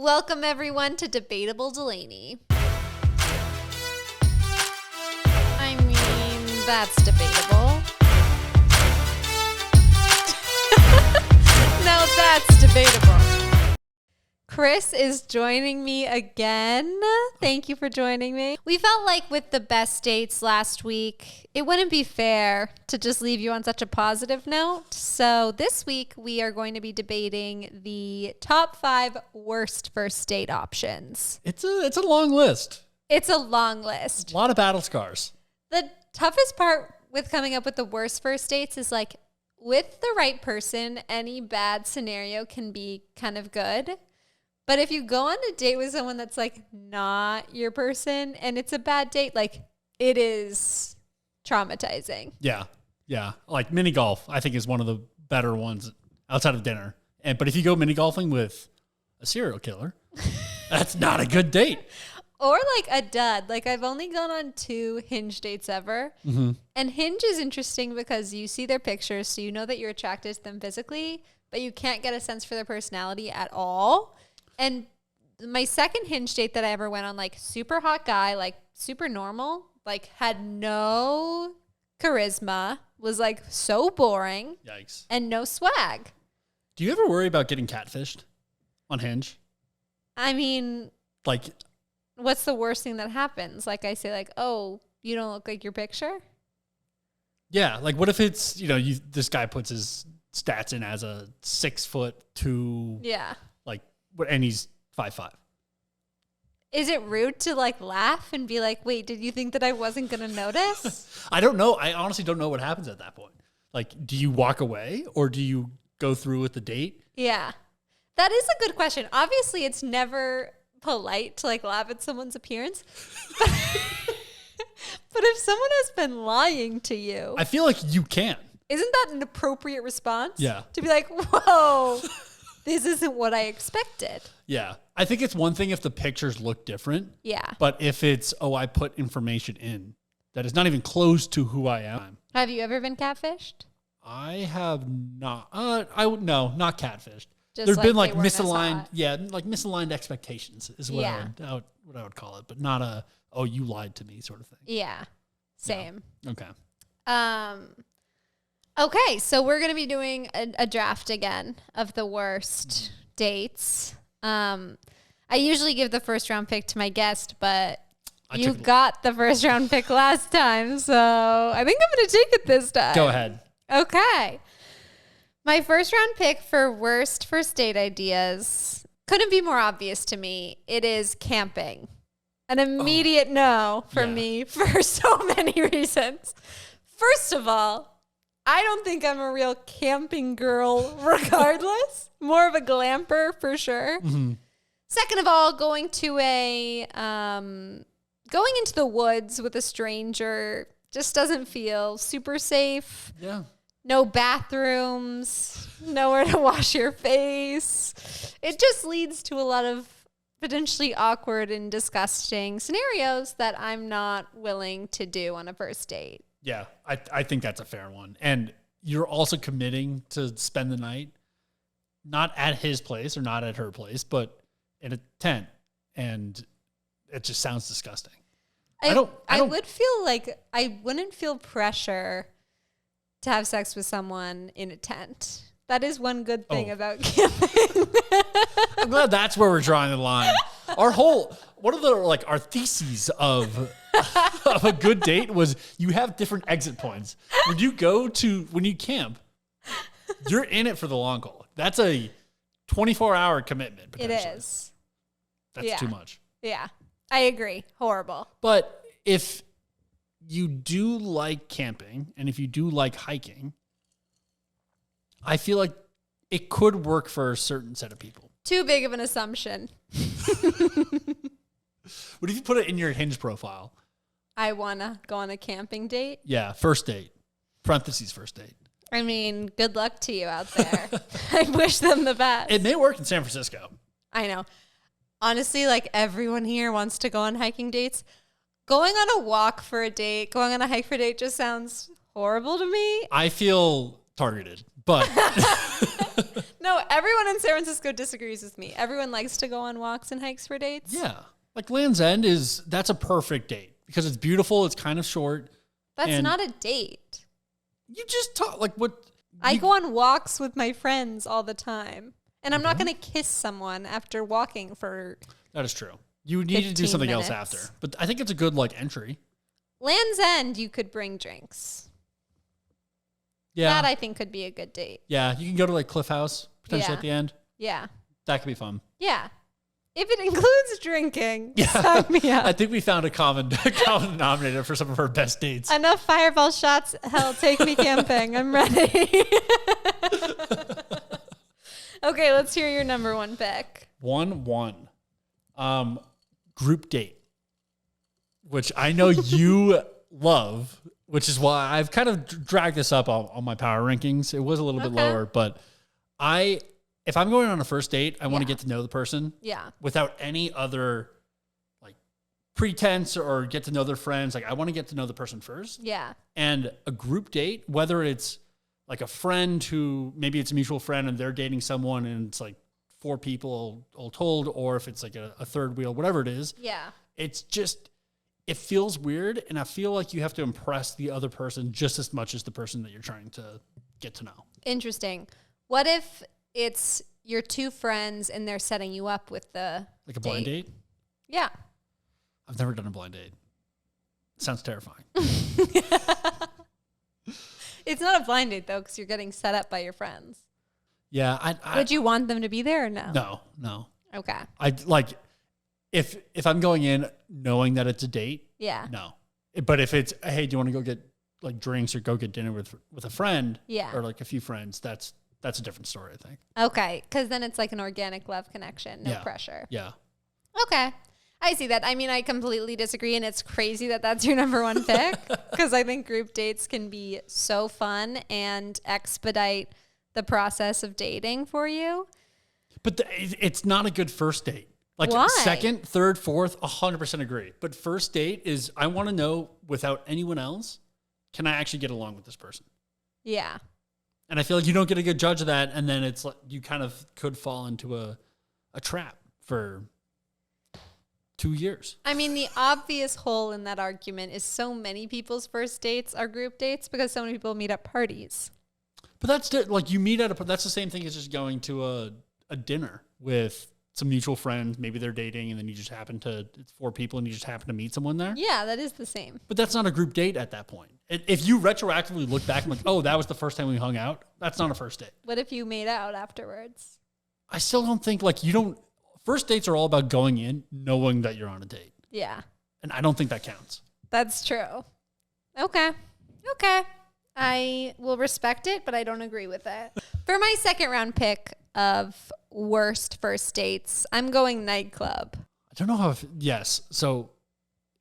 Welcome, everyone, to Debatable Delaney. I mean, that's debatable. Now that's debatable. Chris is joining me again. Thank you for joining me. We felt like with the best dates last week, it wouldn't be fair to just leave you on such a positive note. So this week, we are going to be debating the top 5 worst first date options. It's a long list. It's a long list. A lot of battle scars. The toughest part with coming up with the worst first dates is like, with the right person, any bad scenario can be kind of good. But if you go on a date with someone that's like not your person and it's a bad date, like it is traumatizing. Yeah. Like mini golf, I think is one of the better ones outside of dinner. But if you go mini golfing with a serial killer, that's not a good date. Or like a dud. Like I've only gone on 2 Hinge dates ever. Mm-hmm. And Hinge is interesting because you see their pictures, so you know that you're attracted to them physically, but you can't get a sense for their personality at all. And my second Hinge date that I ever went on, like super hot guy, like super normal, like had no charisma, was like so boring. Yikes. And no swag. Do you ever worry about getting catfished on Hinge? I mean, like, what's the worst thing that happens? Like I say like, oh, you don't look like your picture? Yeah. Like what if it's, this guy puts his stats in as a 6'2". Yeah. And he's 5'5". Is it rude to like laugh and be like, wait, did you think that I wasn't going to notice? I don't know. I honestly don't know what happens at that point. Like, do you walk away or do you go through with the date? Yeah. That is a good question. Obviously, it's never polite to like laugh at someone's appearance. But if someone has been lying to you, I feel like you can. Isn't that an appropriate response? Yeah. To be like, whoa. This isn't what I expected. Yeah. I think it's one thing if the pictures look different. Yeah. But if it's, I put information in that is not even close to who I am. Have you ever been catfished? I have not. No, not catfished. Just There's been like misaligned. misaligned expectations is what I would call it. But not a, you lied to me sort of thing. Yeah. Same. Yeah. Okay. Okay, so we're going to be doing a draft again of the worst dates. I usually give the first round pick to my guest, but you got the first round pick last time, so I think I'm going to take it this time. Go ahead. Okay. My first round pick for worst first date ideas couldn't be more obvious to me. It is camping. An immediate no for me for so many reasons. First of all, I don't think I'm a real camping girl regardless. More of a glamper for sure. Mm-hmm. Second of all, going into the woods with a stranger just doesn't feel super safe. Yeah. No bathrooms, nowhere to wash your face. It just leads to a lot of potentially awkward and disgusting scenarios that I'm not willing to do on a first date. Yeah, I think that's a fair one. And you're also committing to spend the night, not at his place or not at her place, but in a tent. And it just sounds disgusting. I would feel like I wouldn't feel pressure to have sex with someone in a tent. That is one good thing about camping. I'm glad that's where we're drawing the line. One of our theses of a good date was you have different exit points. When you camp, you're in it for the long haul. That's a 24-hour commitment, potentially. It is. That's too much. Yeah, I agree. Horrible. But if you do like camping and if you do like hiking, I feel like it could work for a certain set of people. Too big of an assumption. What if you put it in your Hinge profile? I want to go on a camping date? Yeah, first date. Parentheses first date. I mean, good luck to you out there. I wish them the best. It may work in San Francisco. I know. Honestly, like everyone here wants to go on hiking dates. Going on a walk for a date, going on a hike for a date just sounds horrible to me. I feel targeted, but No, everyone in San Francisco disagrees with me. Everyone likes to go on walks and hikes for dates. Yeah. Like Land's End that's a perfect date because it's beautiful. It's kind of short. That's not a date. You just talk like what? I go on walks with my friends all the time. And I'm not going to kiss someone after walking for. That is true. You need to do something else after. But I think it's a good entry. Land's End, you could bring drinks. Yeah. That I think could be a good date. Yeah. You can go to Cliff House potentially at the end. Yeah. That could be fun. Yeah. If it includes drinking, sign me up. I think we found a common denominator for some of our best dates. Enough fireball shots. Hell, take me camping. I'm ready. Okay, let's hear your number one pick. 1-1. Group date, which I know you love, which is why I've kind of dragged this up on my power rankings. It was a little bit lower, but if I'm going on a first date, I want to get to know the person. Yeah. Without any other pretense or get to know their friends. I want to get to know the person first. Yeah. And a group date, whether it's a friend who maybe it's a mutual friend and they're dating someone and it's 4 people all told, or if it's a third wheel, whatever it is. Yeah. It's just, it feels weird. And I feel like you have to impress the other person just as much as the person that you're trying to get to know. Interesting. What if it's your 2 friends and they're setting you up with the a blind date? Yeah. I've never done a blind date. It sounds terrifying. It's not a blind date though, because you're getting set up by your friends. Yeah. Would you want them to be there or no? No. Okay. If I'm going in knowing that it's a date, no. But if it's, hey, do you want to go get drinks or go get dinner with a friend, or a few friends, that's a different story, I think. Okay, because then it's an organic love connection, no pressure. Yeah. Okay, I see that. I mean, I completely disagree, and it's crazy that that's your number one pick because I think group dates can be so fun and expedite the process of dating for you. But it's not a good first date. Why? Second, third, fourth, 100% agree. But first date is, I want to know without anyone else, can I actually get along with this person? Yeah. And I feel like you don't get a good judge of that, and then it's you kind of could fall into a trap for 2 years. I mean, the obvious hole in that argument is so many people's first dates are group dates because so many people meet at parties. But that's you meet at that's the same thing as just going to a dinner with some mutual friends. Maybe they're dating, and then you just it's 4 people, and you just happen to meet someone there. Yeah, that is the same. But that's not a group date at that point. If you retroactively look back and oh, that was the first time we hung out, that's not a first date. What if you made out afterwards? I still don't think you don't. First dates are all about going in knowing that you're on a date. Yeah. And I don't think that counts. That's true. Okay. I will respect it, but I don't agree with it. For my second round pick of worst first dates, I'm going nightclub. I don't know how. Yes. So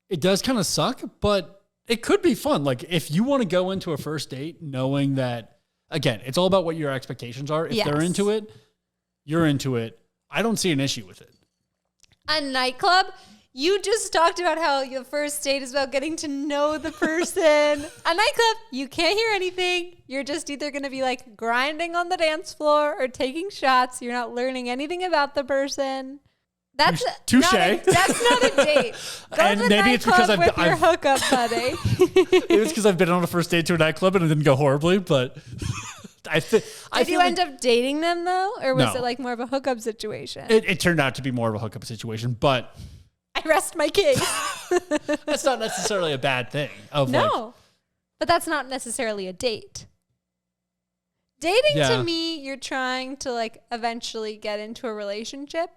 it does kind of suck, but it could be fun. If you want to go into a first date knowing that, again, it's all about what your expectations are. If they're into it, you're into it. I don't see an issue with it. A nightclub? You just talked about how your first date is about getting to know the person. A nightclub, you can't hear anything. You're just either going to be grinding on the dance floor or taking shots. You're not learning anything about the person. That's touche. That's not a date. Go and to the maybe it's because with your hookup buddy. It's because I've been on a first date to a nightclub and it didn't go horribly, but Did you end up dating them though, or was it more of a hookup situation? It turned out to be more of a hookup situation, but I rest my case. That's not necessarily a bad thing. No, but that's not necessarily a date. Dating to me, you're trying to eventually get into a relationship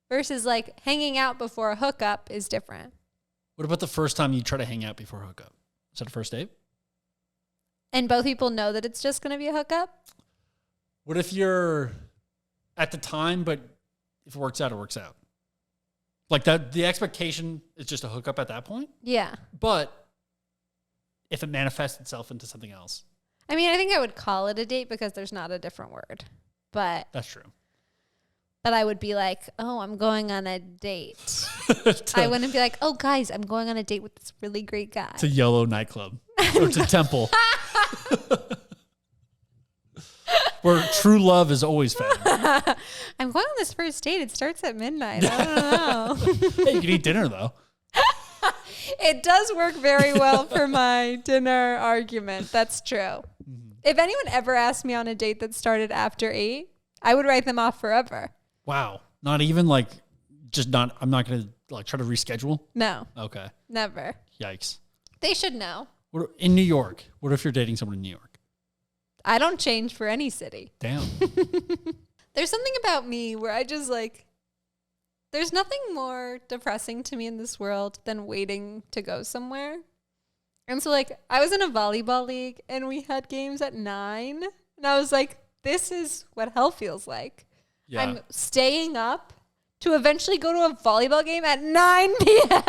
versus hanging out before a hookup is different. What about the first time you try to hang out before a hookup? Is that a first date? And both people know that it's just going to be a hookup? What if you're at the time, but if it works out, it works out? The expectation is just a hookup at that point? Yeah. But if it manifests itself into something else? I mean, I think I would call it a date because there's not a different word. But that's true. But I would be oh, I'm going on a date. I wouldn't be oh, guys, I'm going on a date with this really great guy. It's a yellow nightclub. Or it's a temple. where true love is always found. I'm going on this first date. It starts at midnight. I don't know. Hey, you can eat dinner though. It does work very well for my dinner argument. That's true. Mm-hmm. If anyone ever asked me on a date that started after 8, I would write them off forever. Wow. Not even like, I'm not going to like try to reschedule? No. Okay. Never. Yikes. They should know. In New York, what if you're dating someone in New York? I don't change for any city. Damn. There's something about me where I just like, there's nothing more depressing to me in this world than waiting to go somewhere. And so like, I was in a volleyball league and we had games at 9. And I was like, this is what hell feels like. Yeah. I'm staying up to eventually go to a volleyball game at 9 p.m.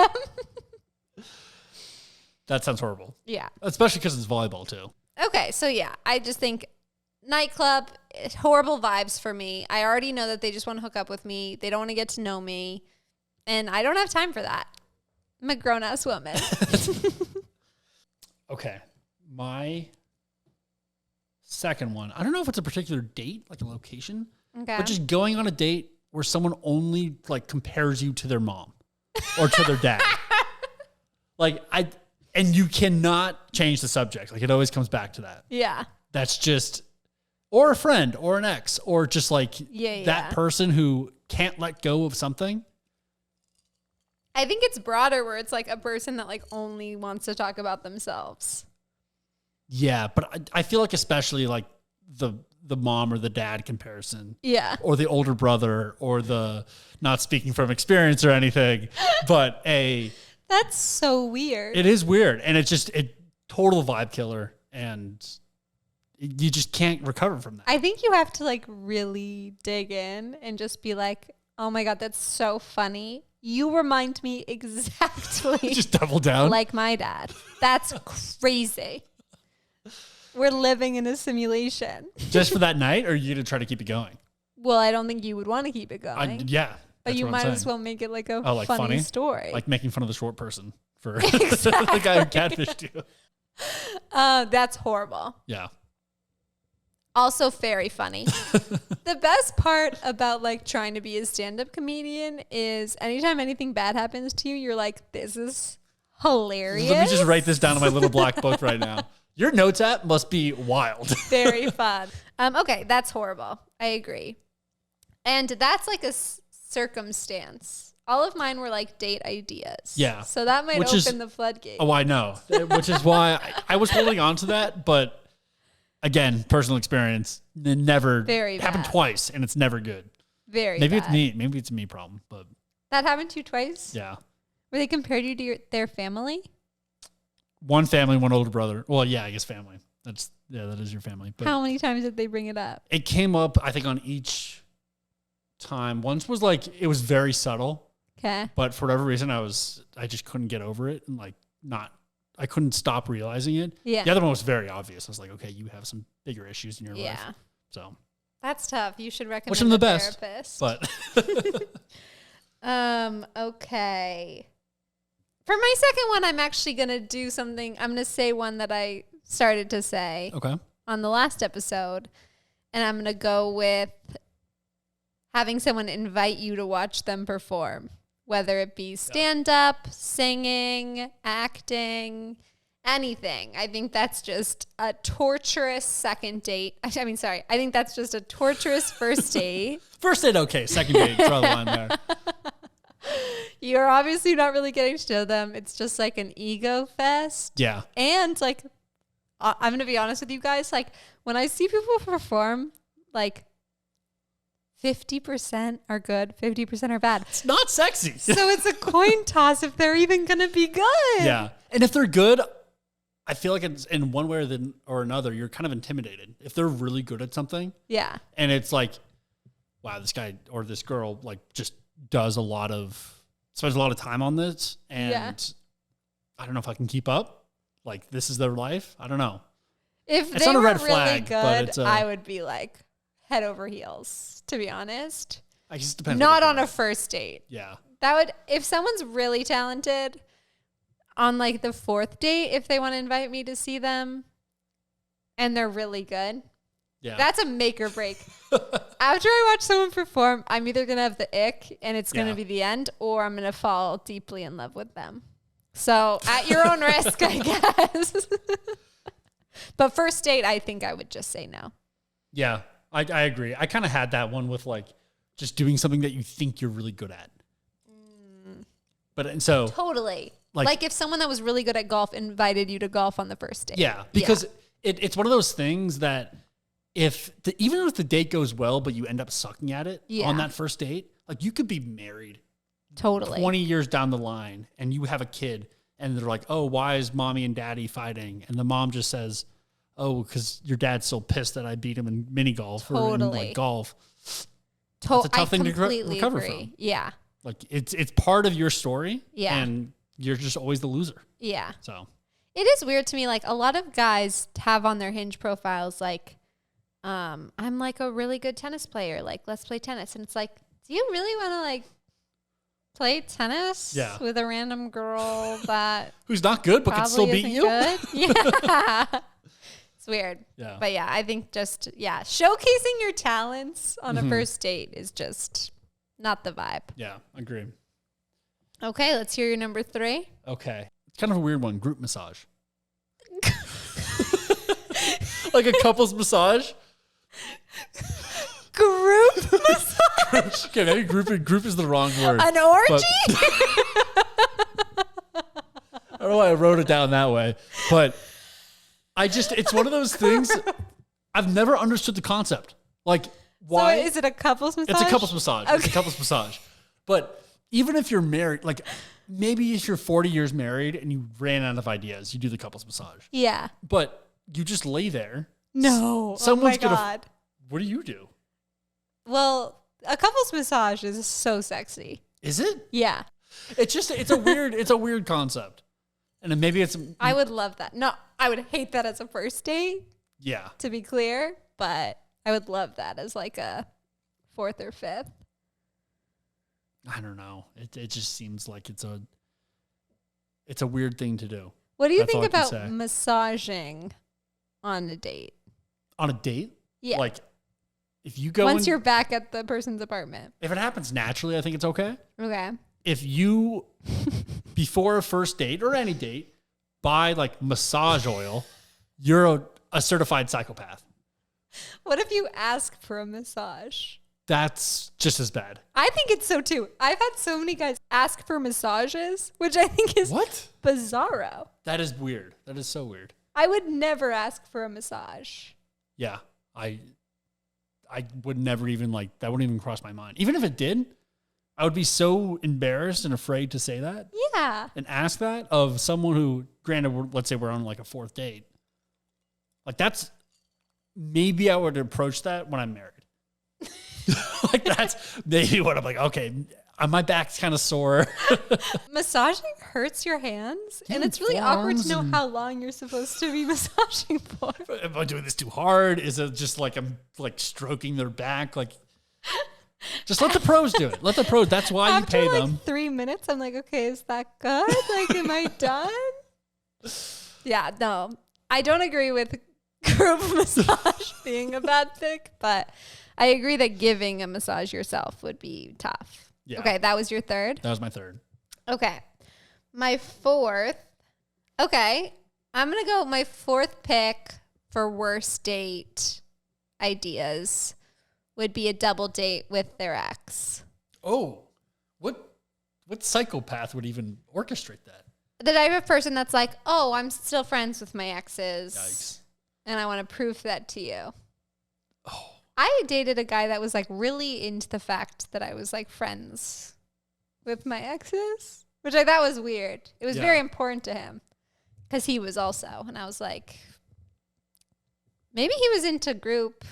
That sounds horrible. Yeah. Especially because it's volleyball too. Okay, so yeah, I just think nightclub, horrible vibes for me. I already know that they just want to hook up with me. They don't want to get to know me. And I don't have time for that. I'm a grown-ass woman. Okay. My second one, I don't know if it's a particular date, like a location, but just going on a date where someone only like compares you to their mom or to their dad. And you cannot change the subject. Like, it always comes back to that. Yeah. That's just, or a friend or an ex or just like that person who can't let go of something. I think it's broader where it's like a person that like only wants to talk about themselves. Yeah, but I feel like especially like the mom or the dad comparison. Yeah. Or the older brother or the, not speaking from experience or anything, but That's so weird. It is weird. And it's just a total vibe killer. And you just can't recover from that. I think you have to like really dig in and just be like, oh my God, that's so funny. You remind me exactly. Just double down. Like my dad. That's crazy. We're living in a simulation. Just for that night? Or are you going to try to keep it going? Well, I don't think you would want to keep it going. Yeah. But you might as well make it like a like funny story. Like making fun of the short person for the guy who catfished you. That's horrible. Yeah. Also very funny. The best part about like trying to be a stand-up comedian is anytime anything bad happens to you, you're like, this is hilarious. Let me just write this down in my little black book right now. Your notes app must be wild. Very fun. Okay, that's horrible. I agree. And that's like a circumstance. All of mine were like date ideas. Yeah. So that might open the floodgate. Oh, I know. Which is why I was holding on to that. But again, personal experience, it never happened twice and it's never good. Maybe it's me. Maybe it's a me problem. But that happened to you twice? Yeah. Were they compared you to their family? One family, one older brother. Well, yeah, I guess family. That is your family. But how many times did they bring it up? It came up, I think, on each time. Once was like, it was very subtle. Okay. But for whatever reason, I just couldn't get over it and like I couldn't stop realizing it. Yeah. The other one was very obvious. I was like, okay, you have some bigger issues in your life. Yeah. So that's tough. You should recommend them the best. Therapist. But okay. For my second one, I'm actually gonna do something. I'm gonna say one that I started to say on the last episode, and I'm gonna go with having someone invite you to watch them perform, whether it be stand-up, singing, acting, anything. I think that's just a torturous second date. I think that's just a torturous first date. First date, okay. Second date, draw the line there. You're obviously not really getting to know them. It's just like an ego fest. Yeah. And like, I'm going to be honest with you guys. Like when I see people perform, like 50% are good, 50% are bad. It's not sexy. So it's a coin toss if they're even going to be good. Yeah. And if they're good, I feel like it's in one way or another, you're kind of intimidated. If they're really good at something. Yeah. And it's like, wow, this guy or this girl like just spends a lot of time on this. And I don't know if I can keep up. Like this is their life. I don't know. If it's they not a were red really flag, good, I would be like head over heels, to be honest. I guess it depends. Not on a first date. Yeah. If someone's really talented on like the fourth date, if they want to invite me to see them and they're really good, Yeah. That's a make or break. After I watch someone perform, I'm either going to have the ick and it's going to be the end, or I'm going to fall deeply in love with them. So at your own risk, I guess. But first date, I think I would just say no. Yeah, I agree. I kind of had that one with like just doing something that you think you're really good at. But and so totally. Like if someone that was really good at golf invited you to golf on the first date. Yeah, because it's one of those things that even if the date goes well, but you end up sucking at it on that first date, like you could be married totally 20 years down the line and you have a kid and they're like, oh, why is mommy and daddy fighting? And the mom just says, oh, because your dad's so pissed that I beat him in mini golf or in like golf. It's a tough thing to recover from. Yeah. Like it's part of your story. Yeah. And you're just always the loser. Yeah. So it is weird to me. Like a lot of guys have on their Hinge profiles, like, I'm like a really good tennis player. Like, let's play tennis. And it's like, do you really want to like play tennis with a random girl that who's not good but can still beat you? Good? Yeah. It's weird. Yeah. But yeah, I think just, showcasing your talents on a first date is just not the vibe. Yeah, agreed. Okay, let's hear your number 3. Okay. It's kind of a weird one. Group massage. Like a couple's massage. Group massage? Okay, maybe group is the wrong word. An orgy? I don't know why I wrote it down that way. But it's one of those things, I've never understood the concept. Like, why? So is it a couple's massage? It's a couple's massage. Okay. It's a couple's massage. But even if you're married, like maybe if you're 40 years married and you ran out of ideas, you do the couple's massage. Yeah. But you just lay there. No. Someone's oh my God. What do you do? Well, a couple's massage is so sexy. Is it? Yeah. It's a weird concept. And then maybe I would love that. No, I would hate that as a first date. Yeah. To be clear, but I would love that as like a 4th or 5th. I don't know. It just seems like it's a weird thing to do. What do you think about massaging on a date? On a date? Yeah. Like if you go once you're back at the person's apartment. If it happens naturally, I think it's okay. Okay. If you before a first date or any date buy like massage oil, you're a certified psychopath. What if you ask for a massage? That's just as bad. I think it's so too. I've had so many guys ask for massages, which I think is bizarro. That is weird. That is so weird. I would never ask for a massage. Yeah. I would never even that wouldn't even cross my mind. Even if it did, I would be so embarrassed and afraid to say that. Yeah. And ask that of someone who, granted, let's say we're on like a 4th date. Like that's, maybe I would approach that when I'm married. Like that's maybe what I'm like, okay, my back's kind of sore. Massaging hurts your hands, and it's really awkward to know how long you're supposed to be massaging for. Am I doing this too hard? Is it just like I'm like stroking their back? Like, just let the pros do it. Let the pros. That's why you pay them. 3 minutes, I'm like, okay, is that good? Like, am I done? Yeah, no, I don't agree with group massage being a bad thing, but I agree that giving a massage yourself would be tough. Yeah. Okay, that was your 3rd? That was my 3rd. Okay. My 4th. Okay. I'm going to go my 4th pick for worst date ideas would be a double date with their ex. Oh. What psychopath would even orchestrate that? The type of person that's like, oh, I'm still friends with my exes. Yikes. And I want to prove that to you. Oh. I dated a guy that was like really into the fact that I was like friends with my exes, which I thought was weird. It was very important to him because he was also, and I was like, maybe he was into group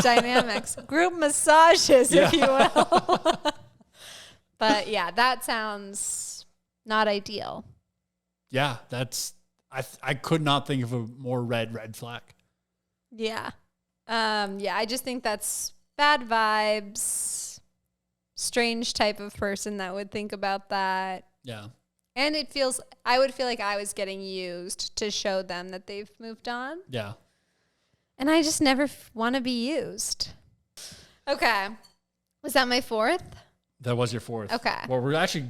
dynamics, group massages, if you will. But yeah, that sounds not ideal. Yeah, I could not think of a more red flag. Yeah. I just think that's bad vibes, strange type of person that would think about that. Yeah. And I would feel like I was getting used to show them that they've moved on. Yeah. And I just never want to be used. Okay. Was that my fourth? That was your fourth. Okay. Well, we're actually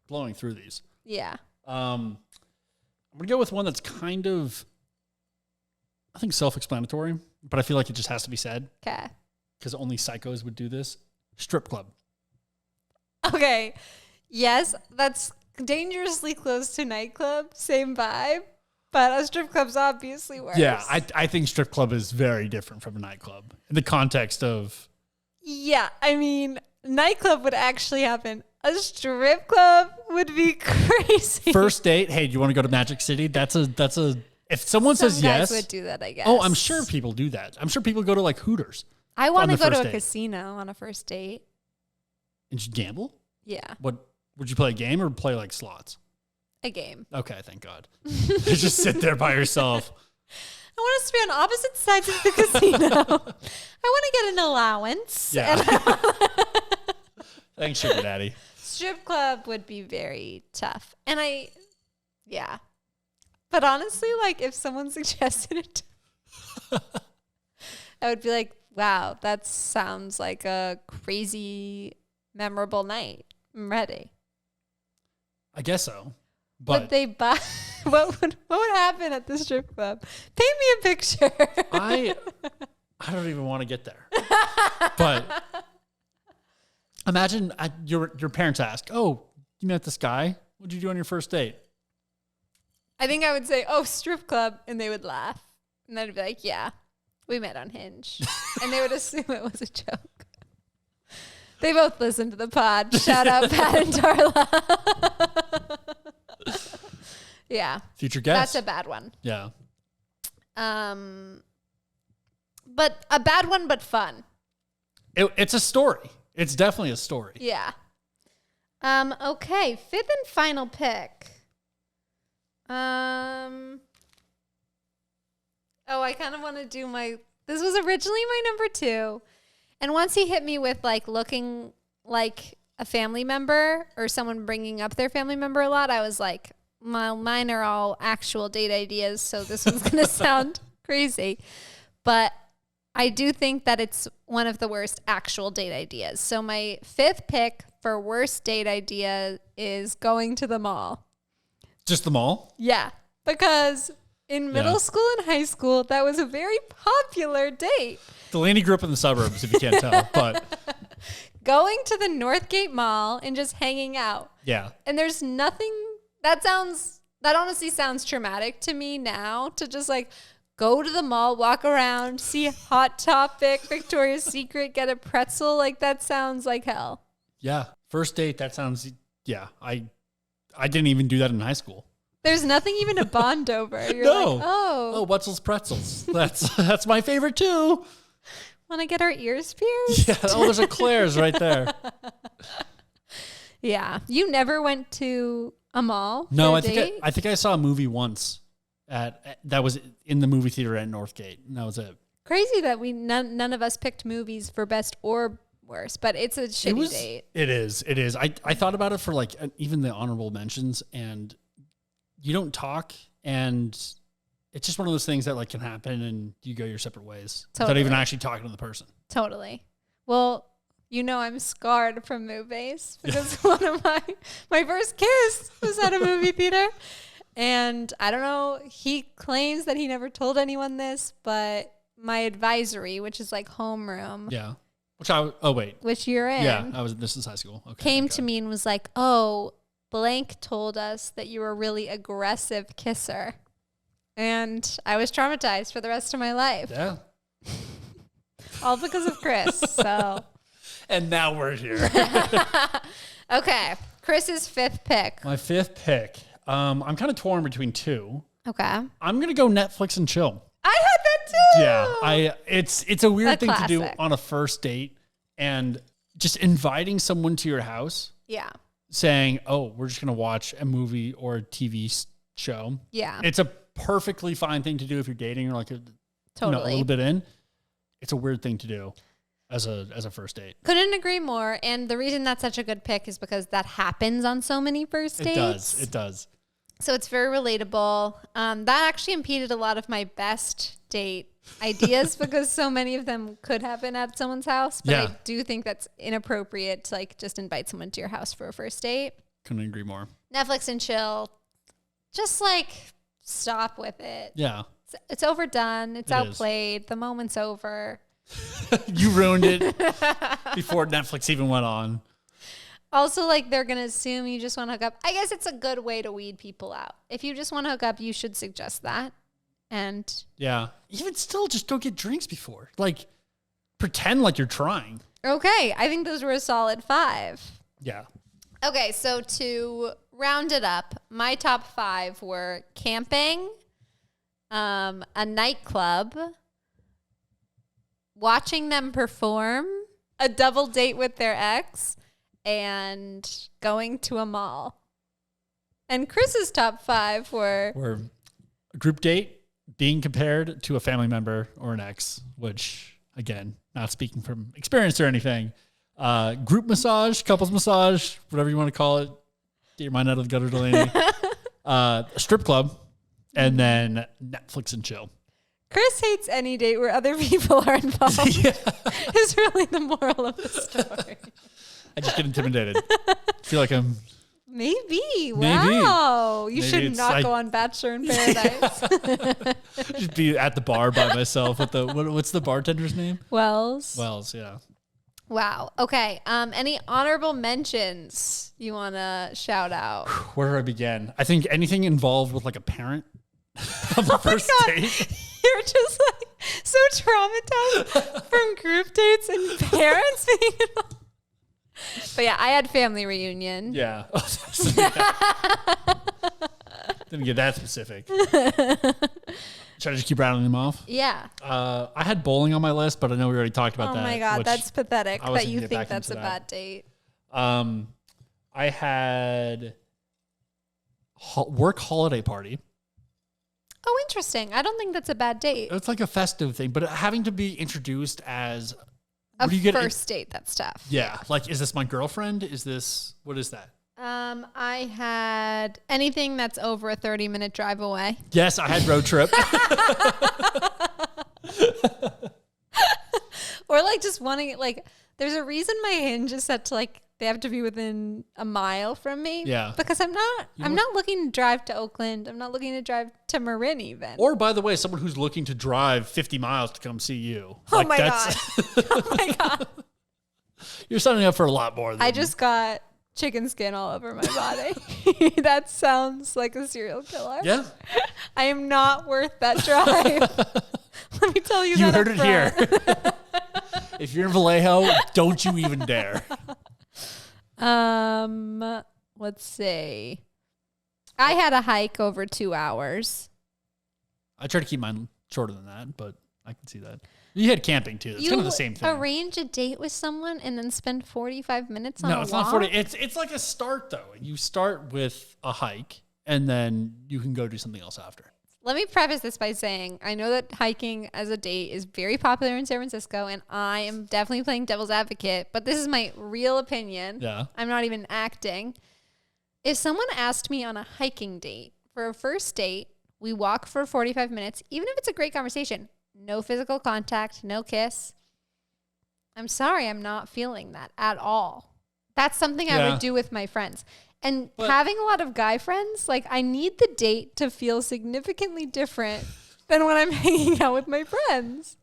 blowing through these. Yeah. I'm going to go with one that's kind of, I think, self-explanatory, but I feel like it just has to be said. Okay. Because only psychos would do this. Strip club. Okay. Yes, that's dangerously close to nightclub. Same vibe. But a strip club's obviously worse. Yeah, I think strip club is very different from a nightclub in the context of. Yeah, I mean, nightclub would actually happen. A strip club would be crazy. First date, hey, do you want to go to Magic City? That's a. If someone Some says guys yes, would do that, I guess. oh, I'm sure people do that. I'm sure people go to like Hooters. I want to on the go to first a date. casino on a first date. And you gamble? Yeah, What would you play, a game or play like slots? a game. Okay, thank God. You just sit there by yourself. I want us to be on opposite sides of the casino. I want to get an allowance. Yeah. And Thanks, Sugar Daddy. strip club would be very tough. And yeah. But honestly, like if someone suggested it, I would be like, wow, that sounds like a crazy, memorable night. I'm ready. I guess so. Would But they buy? What would happen at the strip club? Paint me a picture. I don't even want to get there. But imagine your parents ask, "Oh, you met this guy? What did you do on your first date?" I think I would say, "Oh, strip club," and they would laugh, and then I'd be like, "Yeah, we met on Hinge," and they would assume it was a joke. They both listen to the pod. Shout out Pat and Darla. Yeah, Future guest. that's a bad one. Yeah. But a bad one, but fun. It's a story. It's definitely a story. Yeah. Okay, fifth and final pick. Oh, I kind of want to do this was originally my number 2. And once he hit me with like looking like a family member or someone bringing up their family member a lot, I was like, mine are all actual date ideas, so this one's going to sound crazy. But I do think that it's one of the worst actual date ideas. So my 5th pick for worst date idea is going to the mall. Just the mall? Yeah, because in middle school and high school, that was a very popular date. Delaney grew up in the suburbs, if you can't tell. But Going to the Northgate Mall and just hanging out. yeah. And there's nothing that honestly sounds traumatic to me now, to just like go to the mall, walk around, see Hot Topic, Victoria's Secret, get a pretzel. Like that sounds like hell. Yeah. First date, that sounds, yeah. I didn't even do that in high school. There's nothing even to bond over. You're No. like, oh, Wetzel's Pretzels. That's my favorite too. want to get our ears pierced? Yeah. Oh, there's a Claire's right there. Yeah. You never went to a mall? No, for a I date? think I saw a movie once that was in the movie theater at Northgate, and that was it. Crazy that none of us picked movies for best or worst, but it's a shitty date. It is. I thought about it for like even the honorable mentions, and you don't talk, and it's just one of those things that like can happen, and you go your separate ways without even actually talking to the person. Totally. Well, I'm scarred from movies because one of my first kiss was at a movie theater. And I don't know, he claims that he never told anyone this, but my advisory, which is like homeroom. Yeah. Which you're in. Yeah, this is high school. Okay. Came to me and was like, "Oh, blank told us that you were a really aggressive kisser." And I was traumatized for the rest of my life. Yeah. All because of Chris. So. And now we're here. Okay. Chris's 5th pick. My 5th pick. I'm kind of torn between 2. Okay. I'm gonna go Netflix and chill. I had that too. Yeah, it's a weird thing to do classic. on a first date, and just inviting someone to your house. Yeah. Saying, "Oh, we're just gonna watch a movie or a TV show." Yeah. It's a perfectly fine thing to do if you're dating or like a little bit in. It's a weird thing to do as a first date. Couldn't agree more. And the reason that's such a good pick is because that happens on so many first dates. It does. So it's very relatable. That actually impeded a lot of my best date ideas because so many of them could happen at someone's house. But I do think that's inappropriate to like just invite someone to your house for a first date. Couldn't agree more. Netflix and chill. Just like stop with it. Yeah. It's overdone. It's outplayed. The moment's over. You ruined it before Netflix even went on. Also, like, they're going to assume you just want to hook up. I guess it's a good way to weed people out. If you just want to hook up, you should suggest that. And yeah. Even still, just go get drinks before. Like, pretend like you're trying. Okay. I think those were a solid 5. Yeah. Okay. So to round it up, my top 5 were camping, a nightclub, watching them perform, a double date with their ex, and going to a mall. And Chris's top 5 were a group date, being compared to a family member or an ex, which, again, not speaking from experience or anything. Group massage, couples massage, whatever you want to call it. Get your mind out of the gutter, Delaney. A strip club, and then Netflix and chill. Chris hates any date where other people are involved. Is really the moral of the story. I just get intimidated. I feel like I'm... Maybe. Wow. You should not go on Bachelor in Paradise. Just be at the bar by myself with the... What's the bartender's name? Wells, yeah. Wow. Okay. Any honorable mentions you want to shout out? Where do I begin? I think anything involved with like a parent on the first date. You're just like so traumatized from group dates and parents being involved. But yeah, I had family reunion. Yeah. Didn't get that specific. Should I just keep rattling them off? Yeah. I had bowling on my list, but I know we already talked about that. Oh my God, that's pathetic that you think that's a bad date. I had work holiday party. Oh, interesting. I don't think that's a bad date. It's like a festive thing, but having to be introduced as a first date, that's tough. Yeah. Like, is this my girlfriend? What is that? I had anything that's over a 30-minute drive away. Yes, I had road trip. Or like just wanting, like, there's a reason my Hinge is set to like, they have to be within a mile from me. Yeah. Because I'm not looking to drive to Oakland. I'm not looking to drive to Marin even. Or, by the way, someone who's looking to drive 50 miles to come see you. Oh my God. Oh my God. You're signing up for a lot more than I just got chicken skin all over my body. That sounds like a serial killer. Yeah. I am not worth that drive. Let me tell you that. You heard it here. If you're in Vallejo, don't you even dare. Let's see. I had a hike over 2 hours. I try to keep mine shorter than that, but I can see that. You had camping too. It's kind of the same thing. Arrange a date with someone and then spend 45 minutes on a walk? No, it's not 40. It's like a start though. You start with a hike and then you can go do something else after. Let me preface this by saying I know that hiking as a date is very popular in San Francisco, and I am definitely playing devil's advocate, but this is my real opinion. Yeah. I'm not even acting. If someone asked me on a hiking date for a first date, we walk for 45 minutes, even if it's a great conversation, no physical contact, no kiss. I'm sorry, I'm not feeling that at all. That's something I would do with my friends. And having a lot of guy friends, like I need the date to feel significantly different than when I'm hanging out with my friends.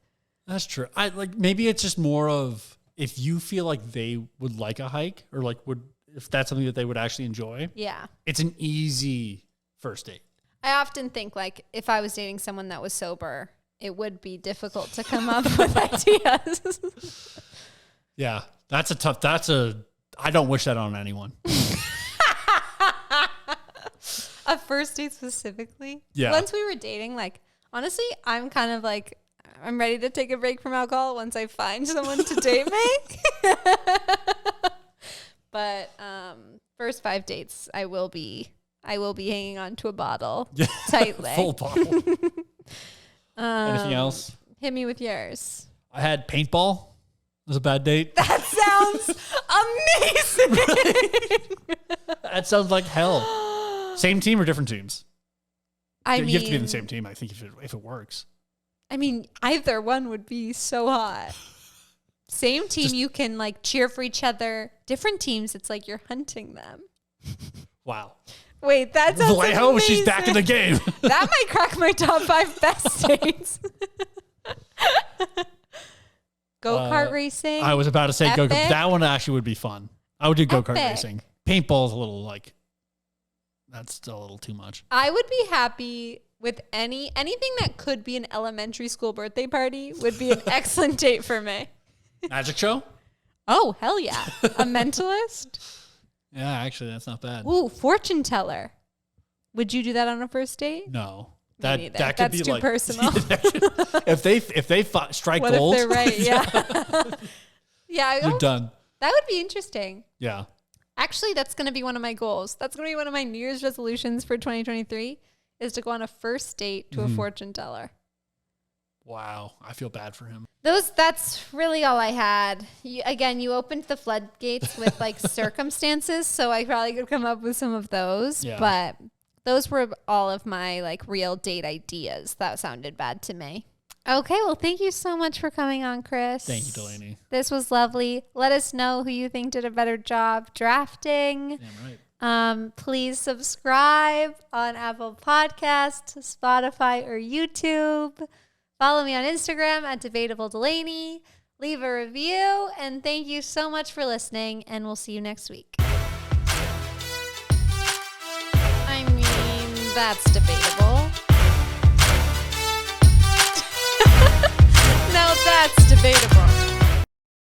That's true. Maybe it's just more of if you feel like they would like a hike or like if that's something that they would actually enjoy. Yeah. It's an easy first date. I often think like if I was dating someone that was sober, it would be difficult to come up with ideas. Yeah. I don't wish that on anyone. A first date specifically? Yeah. Once we were dating, like, honestly, I'm kind of like, I'm ready to take a break from alcohol once I find someone to date me. But first 5 dates, I will be hanging on to a bottle tightly. Full bottle. Anything else? Hit me with yours. I had paintball. It was a bad date. That sounds amazing. That sounds like hell. Same team or different teams? I You mean, have to be in the same team, I think, if it works. I mean, either one would be so hot. Same team, you can like cheer for each other. Different teams, it's like you're hunting them. Wow. Wait, that sounds Vallejo, amazing. she's back in the game. That might crack my top 5 best dates. Go-kart racing. I was about to say go-kart. Epic. That one actually would be fun. I would do go-kart Epic. racing. Paintball's a little like, that's still a little too much. I would be happy with anything that could be an elementary school birthday party would be an excellent date for me. Magic show? Oh, hell yeah. A mentalist? Yeah, actually, that's not bad. Ooh, fortune teller. Would you do that on a first date? No. Me neither. That could That's be too like, personal. if they strike What gold, if they're right? Yeah. Yeah. you're done. That would be interesting. Yeah. Actually, that's going to be one of my goals. That's going to be one of my New Year's resolutions for 2023 is to go on a first date to a fortune teller. Wow. I feel bad for him. That's really all I had. You opened the floodgates with like circumstances, so I probably could come up with some of those. Yeah. But those were all of my like real date ideas. That sounded bad to me. Okay, well, thank you so much for coming on, Chris. Thank you, Delaney. This was lovely. Let us know who you think did a better job drafting. Damn right. Please subscribe on Apple Podcasts, Spotify, or YouTube. Follow me on Instagram at Debatable Delaney. Leave a review, and thank you so much for listening, and we'll see you next week. I mean, that's debatable. No, that's debatable.